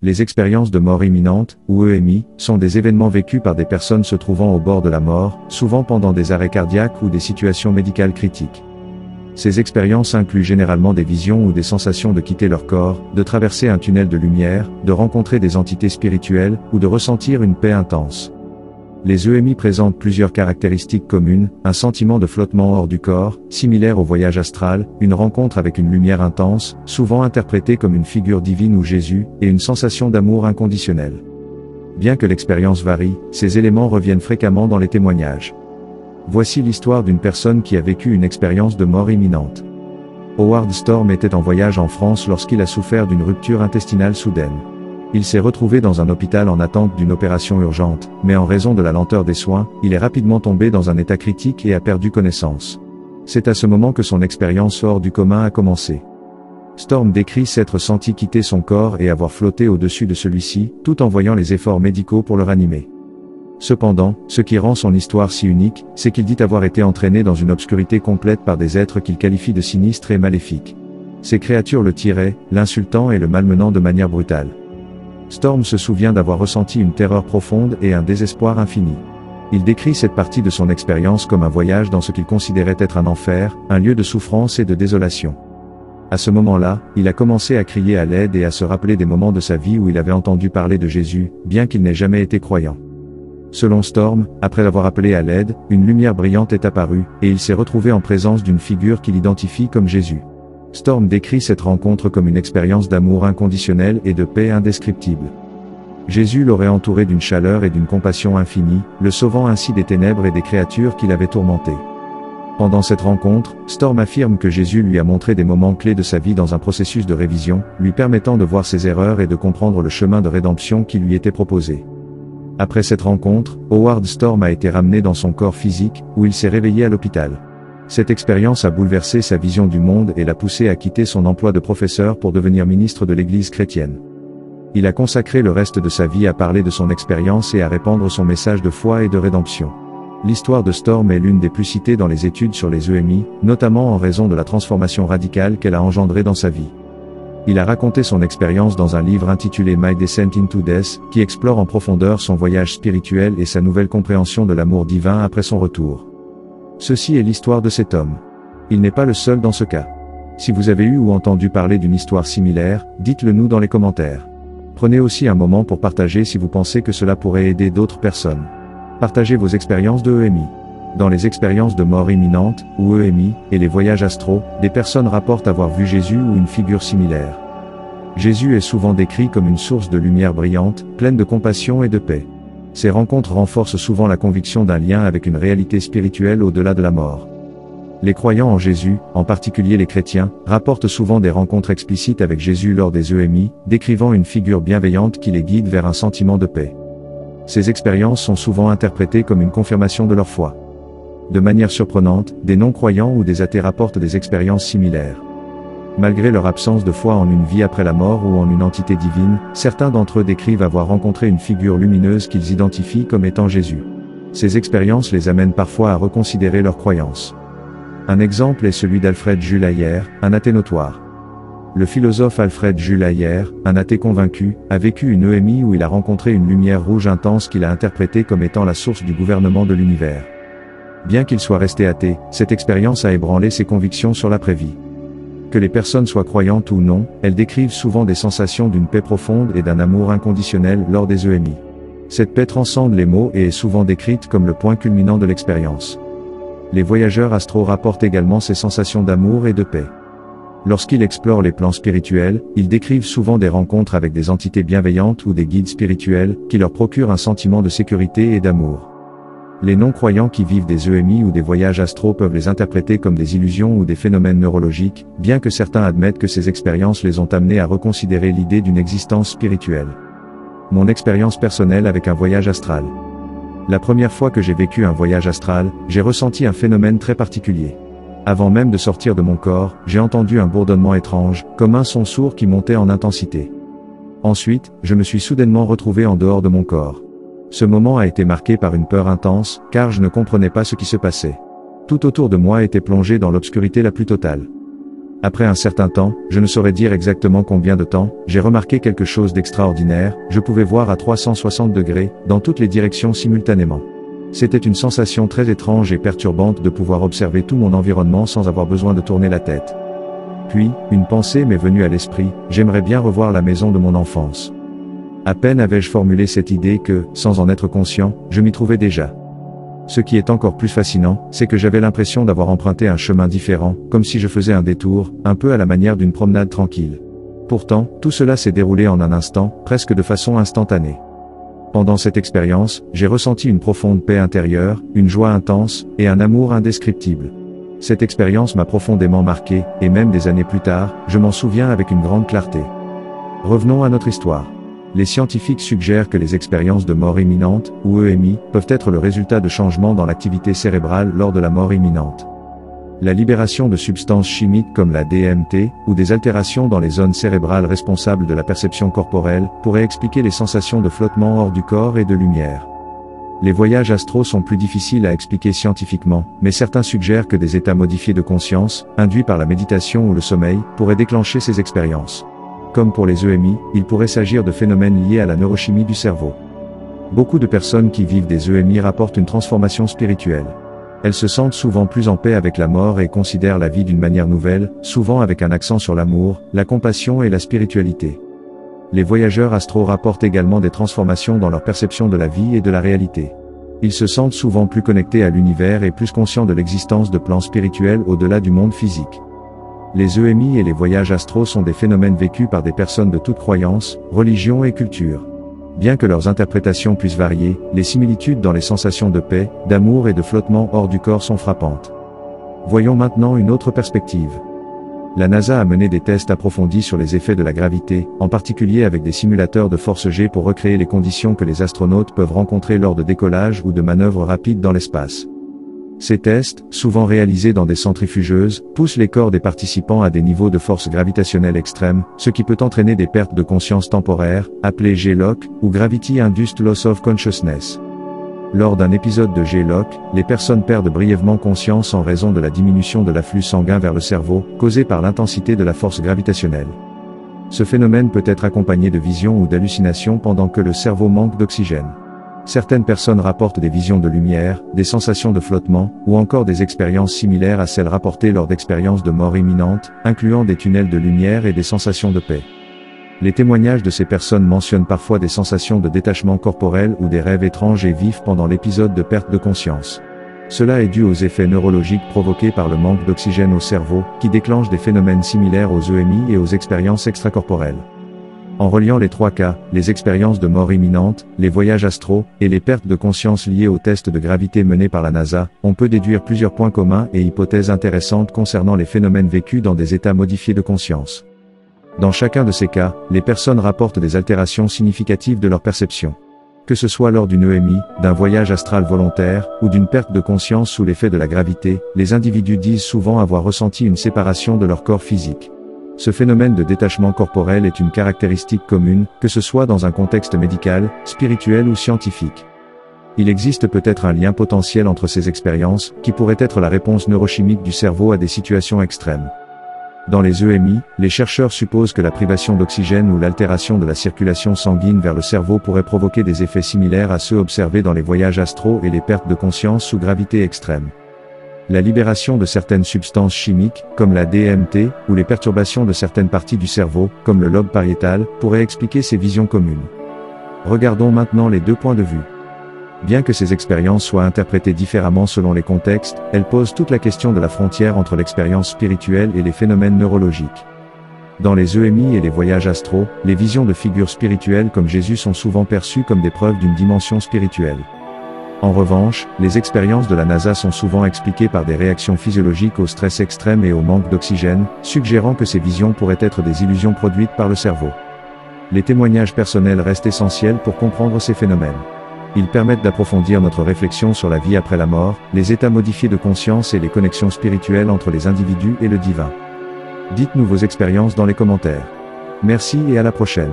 Les expériences de mort imminente, ou EMI, sont des événements vécus par des personnes se trouvant au bord de la mort, souvent pendant des arrêts cardiaques ou des situations médicales critiques. Ces expériences incluent généralement des visions ou des sensations de quitter leur corps, de traverser un tunnel de lumière, de rencontrer des entités spirituelles, ou de ressentir une paix intense. Les EMI présentent plusieurs caractéristiques communes, un sentiment de flottement hors du corps, similaire au voyage astral, une rencontre avec une lumière intense, souvent interprétée comme une figure divine ou Jésus, et une sensation d'amour inconditionnel. Bien que l'expérience varie, ces éléments reviennent fréquemment dans les témoignages. Voici l'histoire d'une personne qui a vécu une expérience de mort imminente. Howard Storm était en voyage en France lorsqu'il a souffert d'une rupture intestinale soudaine. Il s'est retrouvé dans un hôpital en attente d'une opération urgente, mais en raison de la lenteur des soins, il est rapidement tombé dans un état critique et a perdu connaissance. C'est à ce moment que son expérience hors du commun a commencé. Storm décrit s'être senti quitter son corps et avoir flotté au-dessus de celui-ci, tout en voyant les efforts médicaux pour le ranimer. Cependant, ce qui rend son histoire si unique, c'est qu'il dit avoir été entraîné dans une obscurité complète par des êtres qu'il qualifie de sinistres et maléfiques. Ces créatures le tiraient, l'insultant et le malmenant de manière brutale. Storm se souvient d'avoir ressenti une terreur profonde et un désespoir infini. Il décrit cette partie de son expérience comme un voyage dans ce qu'il considérait être un enfer, un lieu de souffrance et de désolation. À ce moment-là, il a commencé à crier à l'aide et à se rappeler des moments de sa vie où il avait entendu parler de Jésus, bien qu'il n'ait jamais été croyant. Selon Storm, après avoir appelé à l'aide, une lumière brillante est apparue, et il s'est retrouvé en présence d'une figure qu'il identifie comme Jésus. Storm décrit cette rencontre comme une expérience d'amour inconditionnel et de paix indescriptible. Jésus l'aurait entouré d'une chaleur et d'une compassion infinie, le sauvant ainsi des ténèbres et des créatures qui l'avaient tourmenté. Pendant cette rencontre, Storm affirme que Jésus lui a montré des moments clés de sa vie dans un processus de révision, lui permettant de voir ses erreurs et de comprendre le chemin de rédemption qui lui était proposé. Après cette rencontre, Howard Storm a été ramené dans son corps physique, où il s'est réveillé à l'hôpital. Cette expérience a bouleversé sa vision du monde et l'a poussé à quitter son emploi de professeur pour devenir ministre de l'Église chrétienne. Il a consacré le reste de sa vie à parler de son expérience et à répandre son message de foi et de rédemption. L'histoire de Storm est l'une des plus citées dans les études sur les EMI, notamment en raison de la transformation radicale qu'elle a engendrée dans sa vie. Il a raconté son expérience dans un livre intitulé My Descent into Death, qui explore en profondeur son voyage spirituel et sa nouvelle compréhension de l'amour divin après son retour. Ceci est l'histoire de cet homme. Il n'est pas le seul dans ce cas. Si vous avez eu ou entendu parler d'une histoire similaire, dites-le nous dans les commentaires. Prenez aussi un moment pour partager si vous pensez que cela pourrait aider d'autres personnes. Partagez vos expériences de EMI. Dans les expériences de mort imminente, ou EMI, et les voyages astraux, des personnes rapportent avoir vu Jésus ou une figure similaire. Jésus est souvent décrit comme une source de lumière brillante, pleine de compassion et de paix. Ces rencontres renforcent souvent la conviction d'un lien avec une réalité spirituelle au-delà de la mort. Les croyants en Jésus, en particulier les chrétiens, rapportent souvent des rencontres explicites avec Jésus lors des EMI, décrivant une figure bienveillante qui les guide vers un sentiment de paix. Ces expériences sont souvent interprétées comme une confirmation de leur foi. De manière surprenante, des non-croyants ou des athées rapportent des expériences similaires. Malgré leur absence de foi en une vie après la mort ou en une entité divine, certains d'entre eux décrivent avoir rencontré une figure lumineuse qu'ils identifient comme étant Jésus. Ces expériences les amènent parfois à reconsidérer leurs croyances. Un exemple est celui d'Alfred Jules Ayer, un athée notoire. Le philosophe Alfred Jules Ayer, un athée convaincu, a vécu une EMI où il a rencontré une lumière rouge intense qu'il a interprétée comme étant la source du gouvernement de l'univers. Bien qu'il soit resté athée, cette expérience a ébranlé ses convictions sur l'après-vie. Que les personnes soient croyantes ou non, elles décrivent souvent des sensations d'une paix profonde et d'un amour inconditionnel lors des EMI. Cette paix transcende les mots et est souvent décrite comme le point culminant de l'expérience. Les voyageurs astraux rapportent également ces sensations d'amour et de paix. Lorsqu'ils explorent les plans spirituels, ils décrivent souvent des rencontres avec des entités bienveillantes ou des guides spirituels, qui leur procurent un sentiment de sécurité et d'amour. Les non-croyants qui vivent des EMI ou des voyages astraux peuvent les interpréter comme des illusions ou des phénomènes neurologiques, bien que certains admettent que ces expériences les ont amenés à reconsidérer l'idée d'une existence spirituelle. Mon expérience personnelle avec un voyage astral. La première fois que j'ai vécu un voyage astral, j'ai ressenti un phénomène très particulier. Avant même de sortir de mon corps, j'ai entendu un bourdonnement étrange, comme un son sourd qui montait en intensité. Ensuite, je me suis soudainement retrouvé en dehors de mon corps. Ce moment a été marqué par une peur intense, car je ne comprenais pas ce qui se passait. Tout autour de moi était plongé dans l'obscurité la plus totale. Après un certain temps, je ne saurais dire exactement combien de temps, j'ai remarqué quelque chose d'extraordinaire, je pouvais voir à 360 degrés, dans toutes les directions simultanément. C'était une sensation très étrange et perturbante de pouvoir observer tout mon environnement sans avoir besoin de tourner la tête. Puis, une pensée m'est venue à l'esprit, j'aimerais bien revoir la maison de mon enfance. À peine avais-je formulé cette idée que, sans en être conscient, je m'y trouvais déjà. Ce qui est encore plus fascinant, c'est que j'avais l'impression d'avoir emprunté un chemin différent, comme si je faisais un détour, un peu à la manière d'une promenade tranquille. Pourtant, tout cela s'est déroulé en un instant, presque de façon instantanée. Pendant cette expérience, j'ai ressenti une profonde paix intérieure, une joie intense, et un amour indescriptible. Cette expérience m'a profondément marqué, et même des années plus tard, je m'en souviens avec une grande clarté. Revenons à notre histoire. Les scientifiques suggèrent que les expériences de mort imminente, ou EMI, peuvent être le résultat de changements dans l'activité cérébrale lors de la mort imminente. La libération de substances chimiques comme la DMT, ou des altérations dans les zones cérébrales responsables de la perception corporelle, pourrait expliquer les sensations de flottement hors du corps et de lumière. Les voyages astraux sont plus difficiles à expliquer scientifiquement, mais certains suggèrent que des états modifiés de conscience, induits par la méditation ou le sommeil, pourraient déclencher ces expériences. Comme pour les EMI, il pourrait s'agir de phénomènes liés à la neurochimie du cerveau. Beaucoup de personnes qui vivent des EMI rapportent une transformation spirituelle. Elles se sentent souvent plus en paix avec la mort et considèrent la vie d'une manière nouvelle, souvent avec un accent sur l'amour, la compassion et la spiritualité. Les voyageurs astraux rapportent également des transformations dans leur perception de la vie et de la réalité. Ils se sentent souvent plus connectés à l'univers et plus conscients de l'existence de plans spirituels au-delà du monde physique. Les EMI et les voyages astraux sont des phénomènes vécus par des personnes de toute croyance, religion et culture. Bien que leurs interprétations puissent varier, les similitudes dans les sensations de paix, d'amour et de flottement hors du corps sont frappantes. Voyons maintenant une autre perspective. La NASA a mené des tests approfondis sur les effets de la gravité, en particulier avec des simulateurs de force G pour recréer les conditions que les astronautes peuvent rencontrer lors de décollage ou de manœuvres rapides dans l'espace. Ces tests, souvent réalisés dans des centrifugeuses, poussent les corps des participants à des niveaux de force gravitationnelle extrêmes, ce qui peut entraîner des pertes de conscience temporaires, appelées G-LOC, ou Gravity Induced Loss of Consciousness. Lors d'un épisode de G-LOC, les personnes perdent brièvement conscience en raison de la diminution de l'afflux sanguin vers le cerveau, causée par l'intensité de la force gravitationnelle. Ce phénomène peut être accompagné de visions ou d'hallucinations pendant que le cerveau manque d'oxygène. Certaines personnes rapportent des visions de lumière, des sensations de flottement, ou encore des expériences similaires à celles rapportées lors d'expériences de mort imminente, incluant des tunnels de lumière et des sensations de paix. Les témoignages de ces personnes mentionnent parfois des sensations de détachement corporel ou des rêves étranges et vifs pendant l'épisode de perte de conscience. Cela est dû aux effets neurologiques provoqués par le manque d'oxygène au cerveau, qui déclenchent des phénomènes similaires aux EMI et aux expériences extracorporelles. En reliant les trois cas, les expériences de mort imminente, les voyages astraux, et les pertes de conscience liées aux tests de gravité menés par la NASA, on peut déduire plusieurs points communs et hypothèses intéressantes concernant les phénomènes vécus dans des états modifiés de conscience. Dans chacun de ces cas, les personnes rapportent des altérations significatives de leur perception. Que ce soit lors d'une EMI, d'un voyage astral volontaire, ou d'une perte de conscience sous l'effet de la gravité, les individus disent souvent avoir ressenti une séparation de leur corps physique. Ce phénomène de détachement corporel est une caractéristique commune, que ce soit dans un contexte médical, spirituel ou scientifique. Il existe peut-être un lien potentiel entre ces expériences, qui pourrait être la réponse neurochimique du cerveau à des situations extrêmes. Dans les EMI, les chercheurs supposent que la privation d'oxygène ou l'altération de la circulation sanguine vers le cerveau pourrait provoquer des effets similaires à ceux observés dans les voyages astraux et les pertes de conscience sous gravité extrême. La libération de certaines substances chimiques, comme la DMT, ou les perturbations de certaines parties du cerveau, comme le lobe pariétal, pourraient expliquer ces visions communes. Regardons maintenant les deux points de vue. Bien que ces expériences soient interprétées différemment selon les contextes, elles posent toute la question de la frontière entre l'expérience spirituelle et les phénomènes neurologiques. Dans les EMI et les voyages astraux, les visions de figures spirituelles comme Jésus sont souvent perçues comme des preuves d'une dimension spirituelle. En revanche, les expériences de la NASA sont souvent expliquées par des réactions physiologiques au stress extrême et au manque d'oxygène, suggérant que ces visions pourraient être des illusions produites par le cerveau. Les témoignages personnels restent essentiels pour comprendre ces phénomènes. Ils permettent d'approfondir notre réflexion sur la vie après la mort, les états modifiés de conscience et les connexions spirituelles entre les individus et le divin. Dites-nous vos expériences dans les commentaires. Merci et à la prochaine.